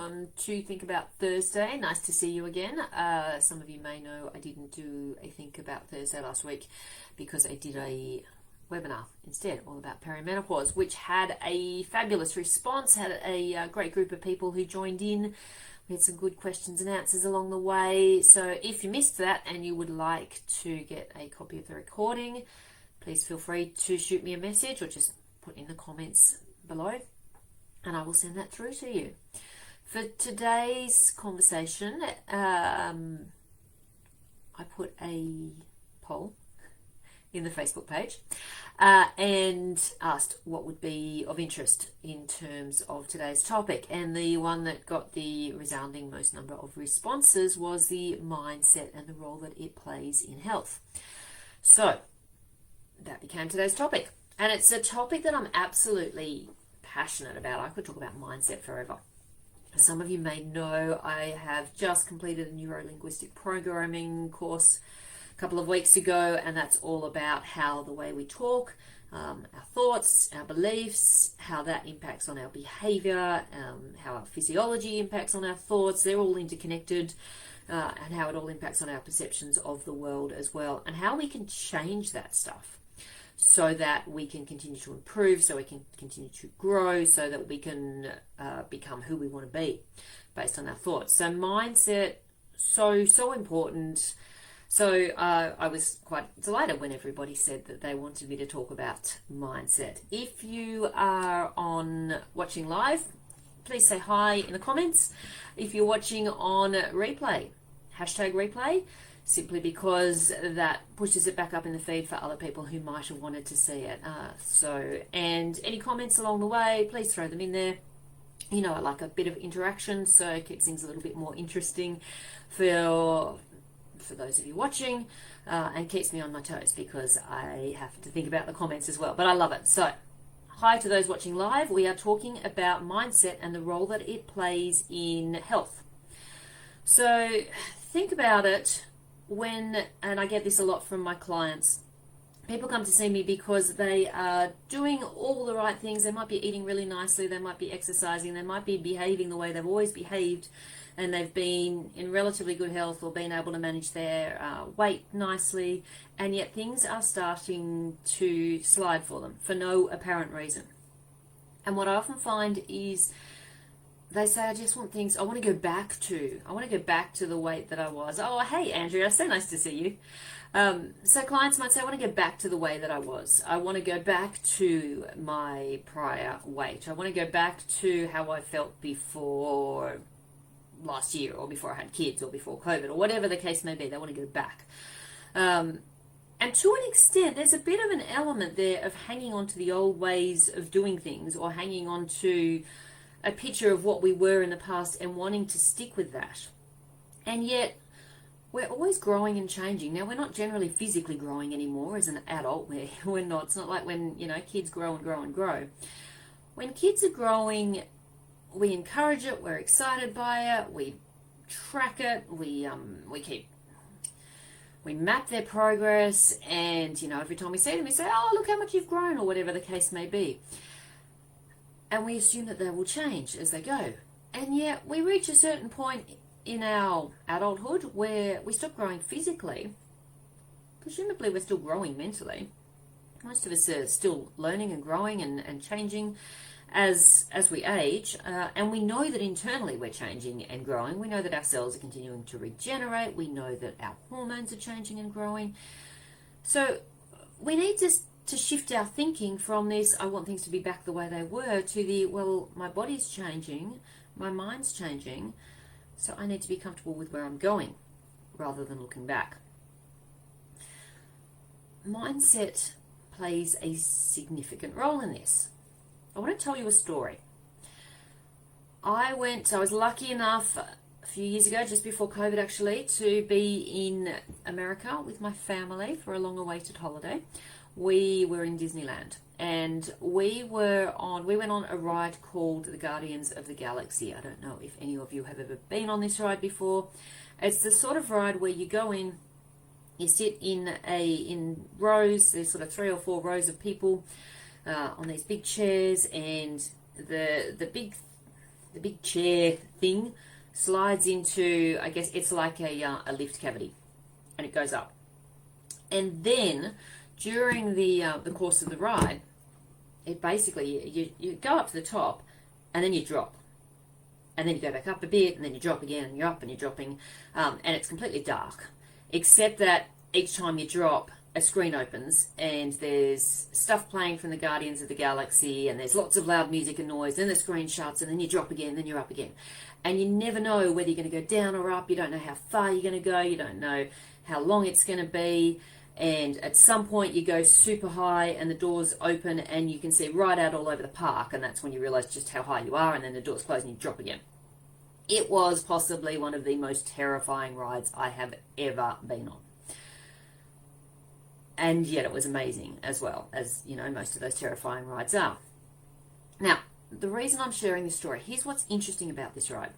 to Think About Thursday. Nice to see you again. Some of you may know I didn't do a Think About Thursday last week because I did a webinar instead, all about perimenopause, which had a fabulous response, had a great group of people who joined in. We had some good questions and answers along the way. So if you missed that and you would like to get a copy of the recording, please feel free to shoot me a message or just put in the comments below and I will send that through to you. For today's conversation, I put a poll in the Facebook page and asked what would be of interest in terms of today's topic. And the one that got the resounding most number of responses was the mindset and the role that it plays in health. So that became today's topic. And it's a topic that I'm absolutely passionate about. I could talk about mindset forever. Some of you may know I have just completed a neuro-linguistic programming course a couple of weeks ago, and that's all about how the way we talk, our thoughts, our beliefs, how that impacts on our behavior, how our physiology impacts on our thoughts. They're all interconnected, and how it all impacts on our perceptions of the world as well, and how we can change that stuff so that we can continue to improve, so we can continue to grow, so that we can become who we want to be based on our thoughts. So mindset, so important. So I was quite delighted when everybody said that they wanted me to talk about mindset. If you are watching live, please say hi in the comments. If you're watching on replay, hashtag replay, simply because that pushes it back up in the feed for other people who might have wanted to see it. And any comments along the way, please throw them in there. You know, I like a bit of interaction, so it keeps things a little bit more interesting for those of you watching, and keeps me on my toes because I have to think about the comments as well, but I love it. So hi to those watching live. We are talking about mindset and the role that it plays in health. So think about it and I get this a lot from my clients, people come to see me because they are doing all the right things. They might be eating really nicely, they might be exercising, they might be behaving the way they've always behaved, and they've been in relatively good health or been able to manage their weight nicely, and yet things are starting to slide for them for no apparent reason. And what I often find is they say, I want to go back to the weight that I was. Oh, hey, Andrea, so nice to see you. So clients might say, I want to go back to the way that I was. I want to go back to my prior weight. I want to go back to how I felt before last year, or before I had kids, or before COVID, or whatever the case may be. They want to go back. And to an extent, there's a bit of an element there of hanging on to the old ways of doing things, or hanging on to a picture of what we were in the past and wanting to stick with that. And yet we're always growing and changing. Now, we're not generally physically growing anymore as an adult. We're not. It's not like when, kids grow and grow and grow. When kids are growing, we encourage it, we're excited by it, we track it, we map their progress, and every time we see them, we say, oh, look how much you've grown, or whatever the case may be. And we assume that they will change as they go. And yet we reach a certain point in our adulthood where we stop growing physically. Presumably we're still growing mentally. Most of us are still learning and growing and changing as we age. And we know that internally we're changing and growing. We know that our cells are continuing to regenerate. We know that our hormones are changing and growing. So we need to shift our thinking from this, I want things to be back the way they were, to the, well, my body's changing, my mind's changing, so I need to be comfortable with where I'm going, rather than looking back. Mindset plays a significant role in this. I want to tell you a story. I was lucky enough a few years ago, just before COVID actually, to be in America with my family for a long-awaited holiday. We were in Disneyland, and we went on a ride called the Guardians of the Galaxy. I don't know if any of you have ever been on this ride before. It's the sort of ride where you go in, you sit in rows, there's sort of 3 or 4 rows of people on these big chairs, and the the big chair thing slides into, I guess it's like a lift cavity, and it goes up. And then during the course of the ride, it basically, you go up to the top, and then you drop. And then you go back up a bit, and then you drop again, and you're up and you're dropping, and it's completely dark. Except that each time you drop, a screen opens, and there's stuff playing from the Guardians of the Galaxy, and there's lots of loud music and noise, then the screen shuts, and then you drop again, then you're up again. And you never know whether you're going to go down or up, you don't know how far you're going to go, you don't know how long it's going to be, and at some point you go super high and the doors open and you can see right out all over the park, and that's when you realise just how high you are, and then the doors close and you drop again. It was possibly one of the most terrifying rides I have ever been on. And yet it was amazing as well, as you know, most of those terrifying rides are. Now, the reason I'm sharing this story, here's what's interesting about this ride.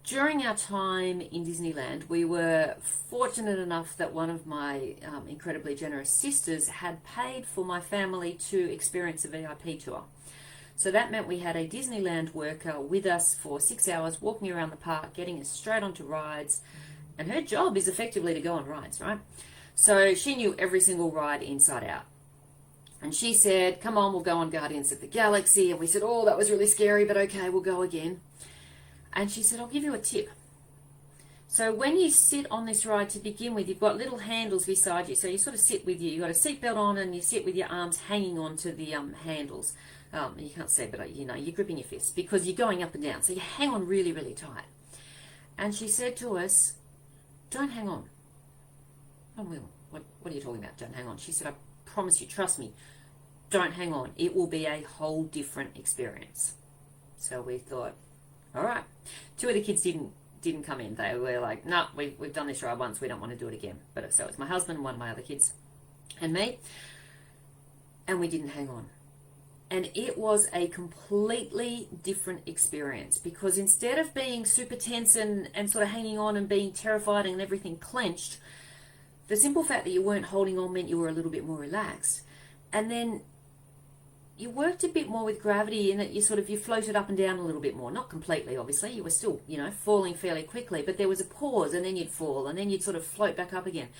During our time in Disneyland, we were fortunate enough that one of my incredibly generous sisters had paid for my family to experience a VIP tour. So that meant we had a Disneyland worker with us for 6 hours, walking around the park, getting us straight onto rides. And her job is effectively to go on rides, right? So she knew every single ride inside out. And she said, come on, we'll go on Guardians of the Galaxy. And we said, oh, that was really scary, but okay, we'll go again. And she said, I'll give you a tip. So when you sit on this ride to begin with, you've got little handles beside you. So you sort of sit with you've got a seatbelt on, and you sit with your arms hanging onto the handles. You can't see, but you know, you're gripping your fists because you're going up and down. So you hang on really, really tight. And she said to us, don't hang on. Oh, Will, what are you talking about? Don't hang on. She said, I promise you, trust me, don't hang on. It will be a whole different experience. So we thought, all right. 2 of the kids didn't come in. They were like, no, we've done this ride once. We don't want to do it again. But so it's my husband and one of my other kids and me. And we didn't hang on. And it was a completely different experience because instead of being super tense and sort of hanging on and being terrified and everything clenched, the simple fact that you weren't holding on meant you were a little bit more relaxed. And then you worked a bit more with gravity in that you floated up and down a little bit more. Not completely, obviously. You were still, falling fairly quickly, but there was a pause and then you'd fall and then you'd sort of float back up again.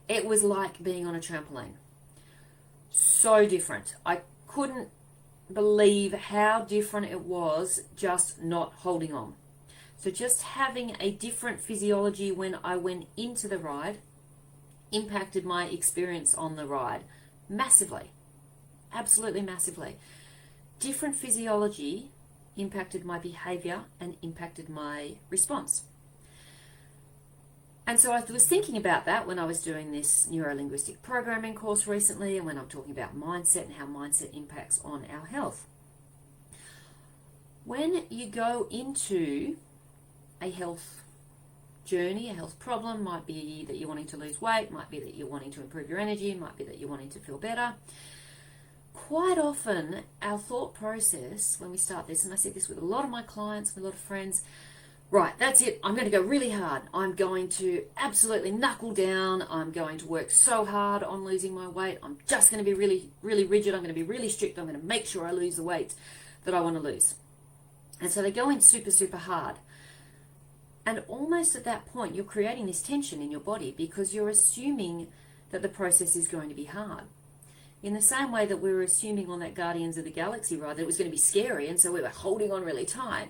It was like being on a trampoline. So different. I couldn't believe how different it was just not holding on. So just having a different physiology when I went into the ride impacted my experience on the ride massively. Absolutely massively. Different physiology impacted my behavior and impacted my response. And so I was thinking about that when I was doing this neuro-linguistic programming course recently, and when I'm talking about mindset and how mindset impacts on our health. When you go into a health journey, a health problem, might be that you're wanting to lose weight, might be that you're wanting to improve your energy, might be that you're wanting to feel better. Quite often, our thought process when we start this, and I see this with a lot of my clients, with a lot of friends, right, that's it, I'm going to go really hard. I'm going to absolutely knuckle down. I'm going to work so hard on losing my weight. I'm just going to be really, really rigid. I'm going to be really strict. I'm going to make sure I lose the weight that I want to lose. And so they go in super, super hard. And almost at that point, you're creating this tension in your body because you're assuming that the process is going to be hard. In the same way that we were assuming on that Guardians of the Galaxy ride that it was going to be scary, and so we were holding on really tight.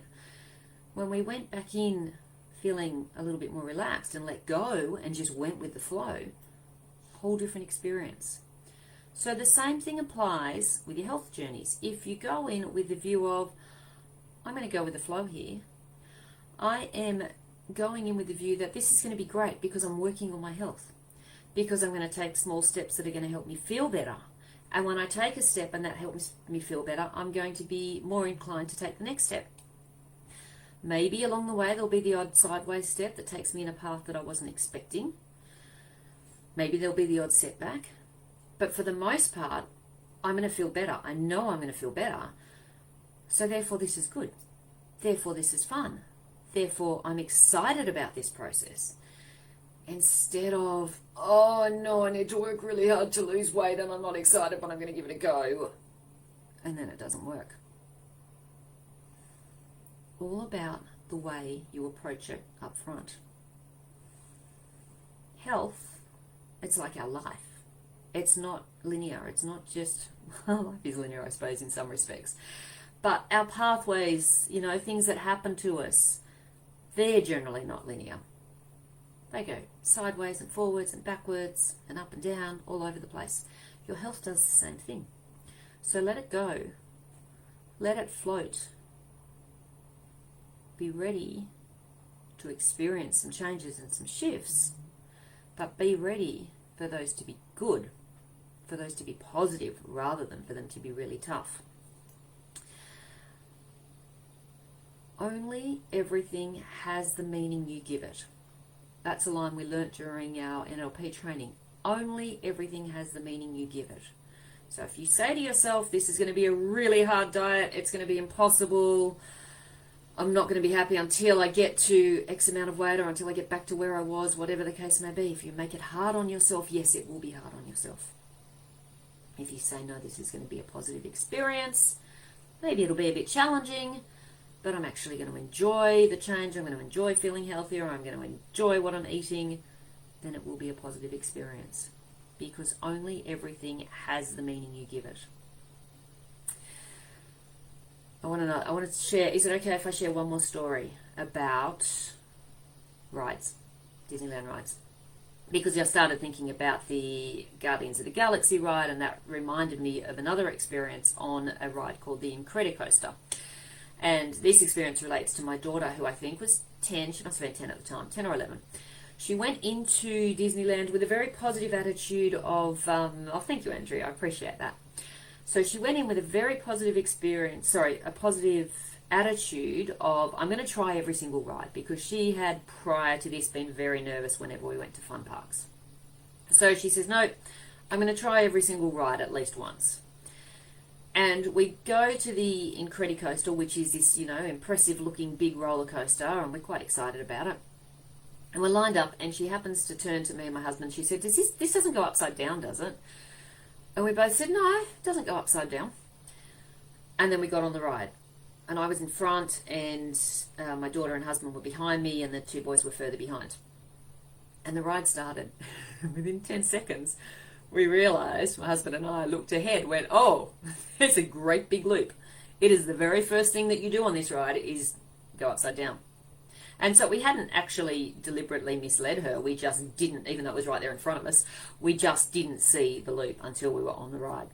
When we went back in feeling a little bit more relaxed and let go and just went with the flow, whole different experience. So the same thing applies with your health journeys. If you go in with the view of, I'm going to go with the flow here, I am going in with the view that this is going to be great because I'm working on my health, because I'm going to take small steps that are going to help me feel better. And when I take a step and that helps me feel better, I'm going to be more inclined to take the next step. Maybe along the way there'll be the odd sideways step that takes me in a path that I wasn't expecting. Maybe there'll be the odd setback. But for the most part, I'm going to feel better. I know I'm going to feel better. So therefore this is good. Therefore this is fun. Therefore I'm excited about this process. Instead of, oh no, I need to work really hard to lose weight and I'm not excited, but I'm going to give it a go. And then it doesn't work. all about the way you approach it up front. Health, it's like our life. It's not linear. It's not just, well, life is linear, I suppose, in some respects. But our pathways, things that happen to us, they're generally not linear. They go sideways and forwards and backwards and up and down, all over the place. Your health does the same thing. So let it go. Let it float. Be ready to experience some changes and some shifts, but be ready for those to be good, for those to be positive, rather than for them to be really tough. Only everything has the meaning you give it. That's a line we learnt during our NLP training. Only everything has the meaning you give it. So if you say to yourself, this is going to be a really hard diet, it's going to be impossible, I'm not going to be happy until I get to X amount of weight or until I get back to where I was, whatever the case may be. If you make it hard on yourself, yes, it will be hard on yourself. If you say, no, this is going to be a positive experience, maybe it'll be a bit challenging, but I'm actually going to enjoy the change, I'm going to enjoy feeling healthier, I'm going to enjoy what I'm eating, then it will be a positive experience. Because only everything has the meaning you give it. I want to share, is it okay if I share one more story about rides, Disneyland rides? Because I started thinking about the Guardians of the Galaxy ride, and that reminded me of another experience on a ride called the Incredicoaster. And this experience relates to my daughter, who I think was 10, she must have been 10 at the time, 10 or 11. She went into Disneyland with a very positive attitude of, oh, thank you, Andrea, I appreciate that. So she went in with a very positive a positive attitude of, I'm going to try every single ride, because she had, prior to this, been very nervous whenever we went to fun parks. So she says, no, I'm going to try every single ride at least once. And we go to the Incredicoaster, which is this, impressive looking big roller coaster, and we're quite excited about it. And we're lined up, and she happens to turn to me and my husband. She said, this doesn't go upside down, does it? And we both said, no, it doesn't go upside down. And then we got on the ride. And I was in front, and my daughter and husband were behind me, and the two boys were further behind. And the ride started. Within 10 seconds, we realised, my husband and I looked ahead, went, oh, it's a great big loop. It is the very first thing that you do on this ride is go upside down. And so we hadn't actually deliberately misled her. We just didn't, even though it was right there in front of us, we just didn't see the loop until we were on the ride.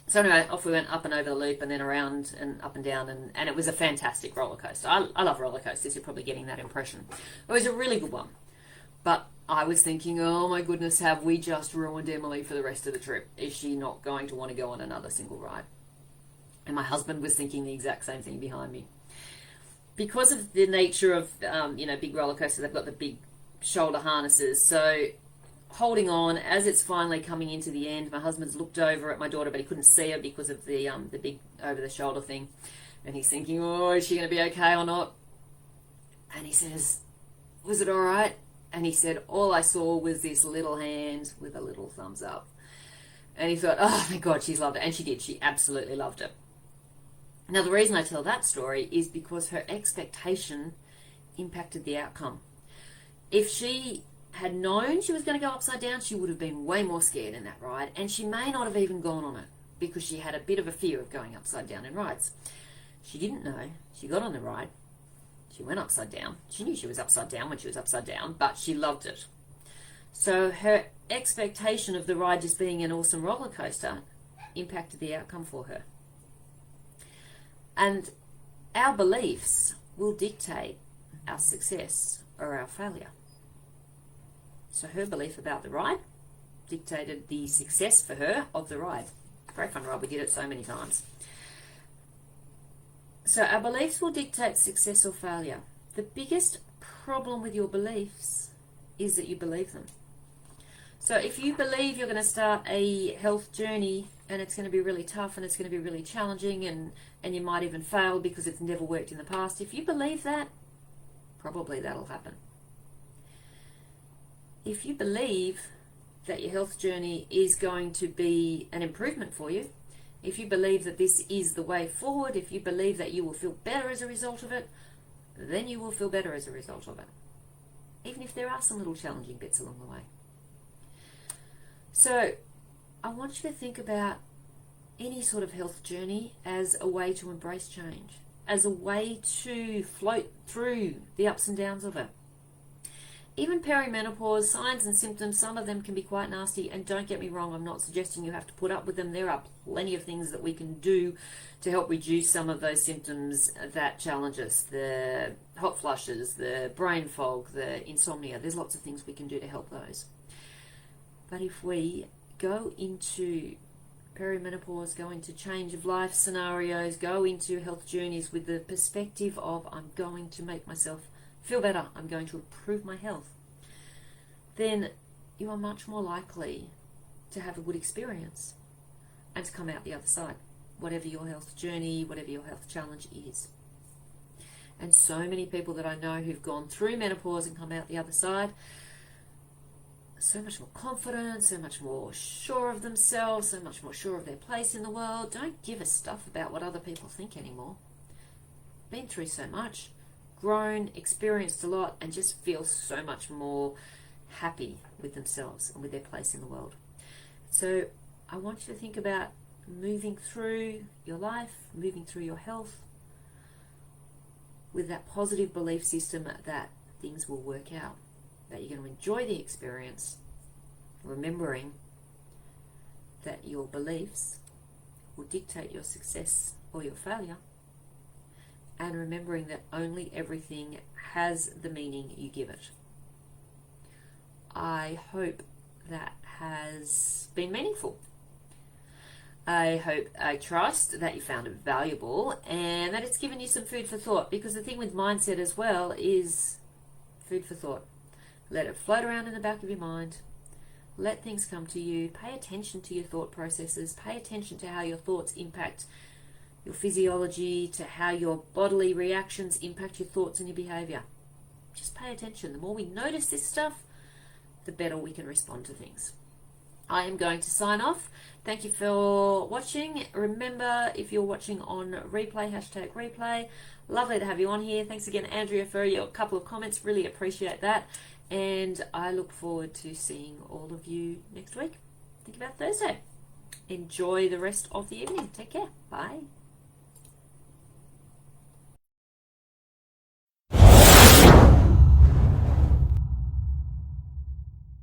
So anyway, off we went up and over the loop and then around and up and down, and it was a fantastic roller coaster. I love roller coasters, you're probably getting that impression. It was a really good one. But I was thinking, oh my goodness, have we just ruined Emily for the rest of the trip? Is she not going to want to go on another single ride? And my husband was thinking the exact same thing behind me. Because of the nature of, big roller coasters, they've got the big shoulder harnesses. So holding on as it's finally coming into the end, my husband's looked over at my daughter, but he couldn't see her because of the big over the shoulder thing. And he's thinking, oh, is she going to be okay or not? And he says, was it all right? And he said, all I saw was this little hand with a little thumbs up. And he thought, oh my God, she's loved it. And she did. She absolutely loved it. Now, the reason I tell that story is because her expectation impacted the outcome. If she had known she was going to go upside down, she would have been way more scared in that ride, and she may not have even gone on it because she had a bit of a fear of going upside down in rides. She didn't know. She got on the ride. She went upside down. She knew she was upside down when she was upside down, but she loved it. So her expectation of the ride just being an awesome roller coaster impacted the outcome for her. And our beliefs will dictate our success or our failure. So her belief about the ride dictated the success for her of the ride. Very fun ride. We did it so many times. So our beliefs will dictate success or failure. The biggest problem with your beliefs is that you believe them. So if you believe you're going to start a health journey and it's going to be really tough and it's going to be really challenging and you might even fail because it's never worked in the past, if you believe that, probably that'll happen. If you believe that your health journey is going to be an improvement for you If you believe that this is the way forward, if you believe that you will feel better as a result of it, then you will feel better as a result of it. Even if there are some little challenging bits along the way. So, I want you to think about any sort of health journey as a way to embrace change, as a way to float through the ups and downs of it. Even perimenopause, signs and symptoms, some of them can be quite nasty, and don't get me wrong, I'm not suggesting you have to put up with them. There are plenty of things that we can do to help reduce some of those symptoms that challenge us. The hot flushes, the brain fog, the insomnia, there's lots of things we can do to help those. But if we go into perimenopause, go into change of life scenarios, go into health journeys with the perspective of I'm going to make myself feel better, I'm going to improve my health, then you are much more likely to have a good experience and to come out the other side, whatever your health journey, whatever your health challenge is. And so many people that I know who've gone through menopause and come out the other side, so much more confident, so much more sure of themselves, so much more sure of their place in the world. Don't give a stuff about what other people think anymore. Been through so much, grown, experienced a lot, and just feel so much more happy with themselves and with their place in the world. So I want you to think about moving through your life, moving through your health with that positive belief system that things will work out, that you're going to enjoy the experience, remembering that your beliefs will dictate your success or your failure, and remembering that only everything has the meaning you give it. I hope that has been meaningful. I trust that you found it valuable and that it's given you some food for thought, because the thing with mindset as well is food for thought. Let it float around in the back of your mind. Let things come to you. Pay attention to your thought processes. Pay attention to how your thoughts impact your physiology, to how your bodily reactions impact your thoughts and your behavior. Just pay attention. The more we notice this stuff, the better we can respond to things. I am going to sign off. Thank you for watching. Remember, if you're watching on replay, #replay. Lovely to have you on here. Thanks again, Andrea, for your couple of comments. Really appreciate that. And I look forward to seeing all of you next week. Think about Thursday. Enjoy the rest of the evening. Take care. Bye.